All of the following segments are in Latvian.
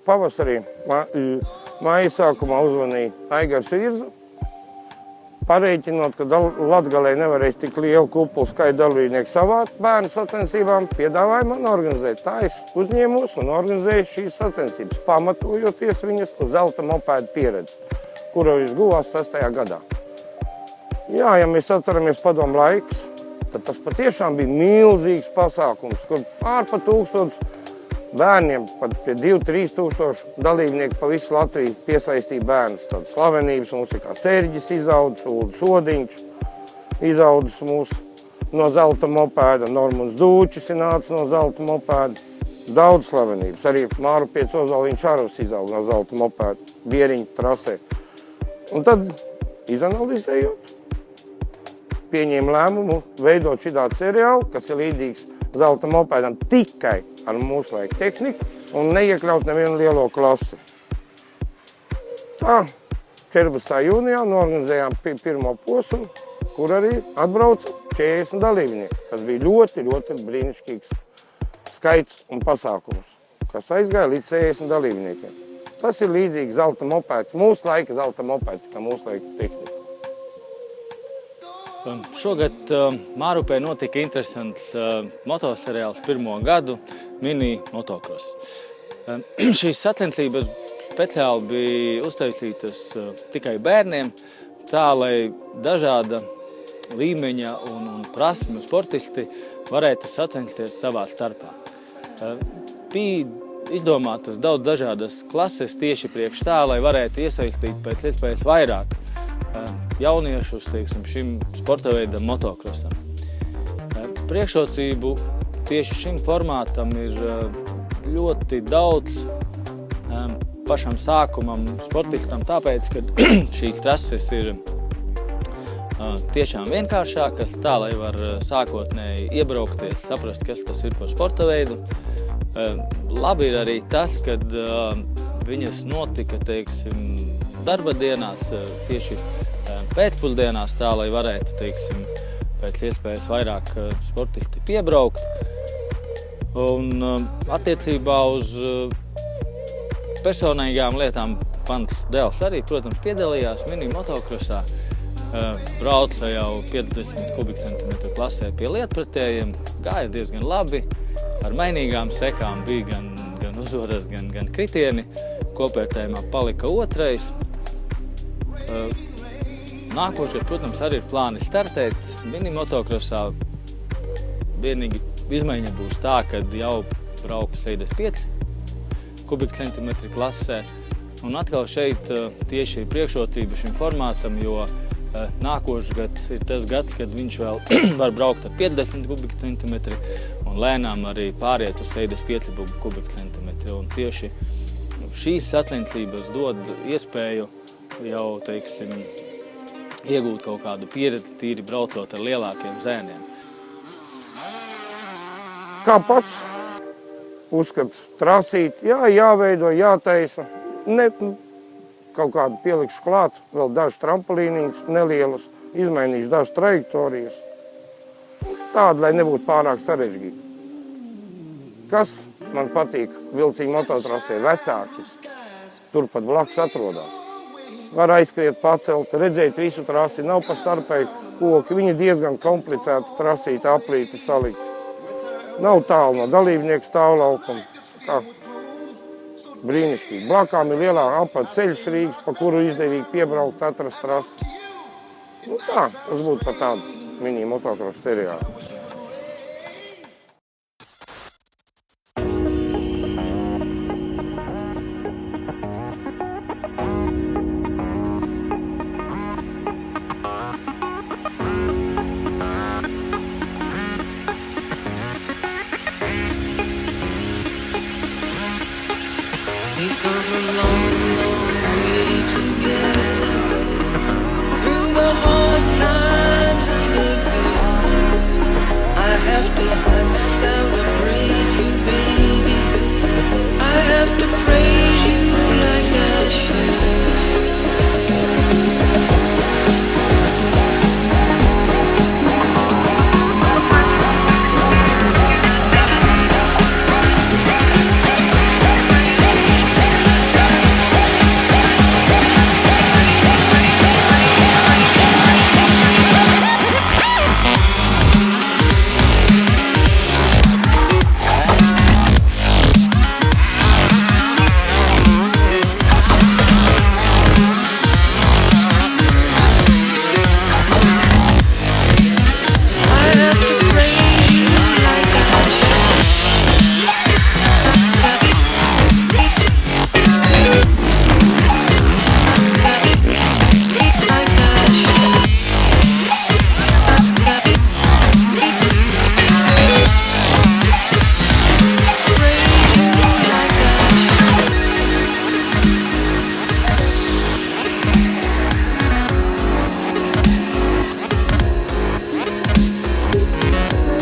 pavasarī māja sākumā uzvanīja Aigars Virza, parēķinot, ka Latgalē nevarēs tik lielu kupulu skaitu dalībnieku savāt bērnu sacensībām, piedāvāja man organizēt. Tā es uzņēmos un organizēju šīs sacensības, pamatojoties viņas uz zelta mopēdu pieredzi, kuru es guvās 6. gadā. Jā, ja mēs atceramies padomu laiks, tad tas patiešām bija milzīgs pasākums, kur pār pa 1000 bērniem, pat pie 2–3 tūkstoši dalībnieki pa visu Latviju piesaistīja bērnus. Tādas slavenības mums ir kā Serģis izaudzis, Ulris Odiņš izaudzis mūsu no zelta mopēda, Normunds Dūčis ir nācis no zelta mopēda. Daudz slavenības. Arī Mārupiets Ozoliņš Arvs izauga no zelta mopēda, Bieriņa trasē. Un tad, izanalizējot, pieņēma lēmumu veidot šitādu seriālu, kas ir līdzīgs zelta mopēdam tikai ar mūsu laika tehniku un neiekļaut nevienu lielo klasi. Tā, 14. jūnijā norganizējām pirmo posmu, kur arī atbrauca 40 dalībnieki, kas bija ļoti, ļoti brīnišķīgs skaits un pasākums, kas aizgāja līdz 60 dalībniekiem. Tas ir līdzīgi zelta mopēds, mūsu laika zelta mopēds, kā mūsu laika tehnika. Šogad Mārupē notika interesants motoseriāls pirmo gadu mini motocross. Šīs sacensības speciāli bija uztaisītas tikai bērniem, tā lai dažāda līmeņa un prasmju sportisti varētu sacensties savā starpā. Bija izdomātas daudz dažādas klases tieši priekš tā, lai varētu iesaistīt pēc iespējas vairāk jauniešus, teiksim, šim sporta veidam motocrossam. Priekšrocību tieši šim formātam ir ļoti daudz pašam sākumam sportistam, tāpēc, ka šīs trases ir tiešām vienkāršākas, tā, lai var sākotnēji iebraukties, saprast, kas tas ir par sporta veidu. Labi ir arī tas, kad viņas notika, teiksim, darba dienās, tieši pēcpusdienās, tā, lai varētu, teiksim, pēc iespējas vairāk sportisti piebraukt. Un attiecībā uz personīgām lietām mans dēls arī, protams, piedalījās mini motocrossā. Brauca jau 50 kubikcentimetru klasē pie lietpratējiem, gāja diezgan labi, ar mainīgām sekām bija gan uzvaras, gan kritieni. Kopvērtējumā palika 2. Nākošais, protams, arī ir plāni startēt mini motocrossā. Vienīgi izmaiņa būs tā, kad jau brauks 75 kubikcentimetri klasē. Un atkal šeit tieši ir priekšrocība šim formātam, jo nākošais gads ir tas gads, kad viņš vēl var braukt ar 50 kubikcentimetri un lēnām arī pāriet uz 75 kubikcentimetri. Un tieši šīs sacensības dod iespēju jau, teiksim, iegūt kaut kādu pieredzi, tīri braucot ar lielākiem zēniem. Kā pats uzskatu trasīt, jāveido, jātaisa, kaut kādu pielikšu klāt, vēl dažas trampolīniņas nelielus, izmainīšu dažas trajektorijas. Tāda, lai nebūtu pārāk sarežģīta. Kas man patīk vilcīgi mototrasē, vecāki, turpat blakus atrodas. Var aizskriet, pacelt, redzēt visu trasi, nav pa starpēji koki, viņi diezgan komplicēti trasīti, aplīti salikt. Nav tālu no dalībnieku stāvlaukuma. Tā brīnišķīgi. Blakām ir lielā apad ceļš Rīgas, pa kuru izdevīgi piebraukt, atrast trasi. Tā, tas būtu par tādu mini motocross seriālu. We've come a long, long way together, through the hard times and the good.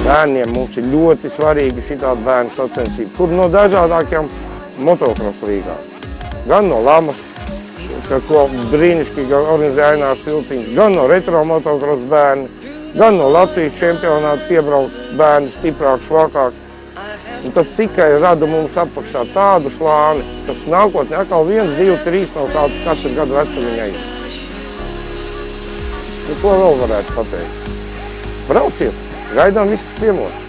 Bērniem mums ir ļoti svarīgi šitāda bērnu sacensība, kur no dažādākām motocross līgām. Gan no Lamas, ko brīnišķīgi organizē Ainārs Viltiņš, gan no retro motocross bērni, gan no Latvijas čempionāta piebrauc bērni stiprāk, švakāk. Un tas tikai rada mums apakšā tādu slāni, kas nākotnē atkal 1, 2, 3 no katru gadu vecumiņa ir. Nu, ko vēl varētu pateikt? Brauciet, gaidām visus ciemos.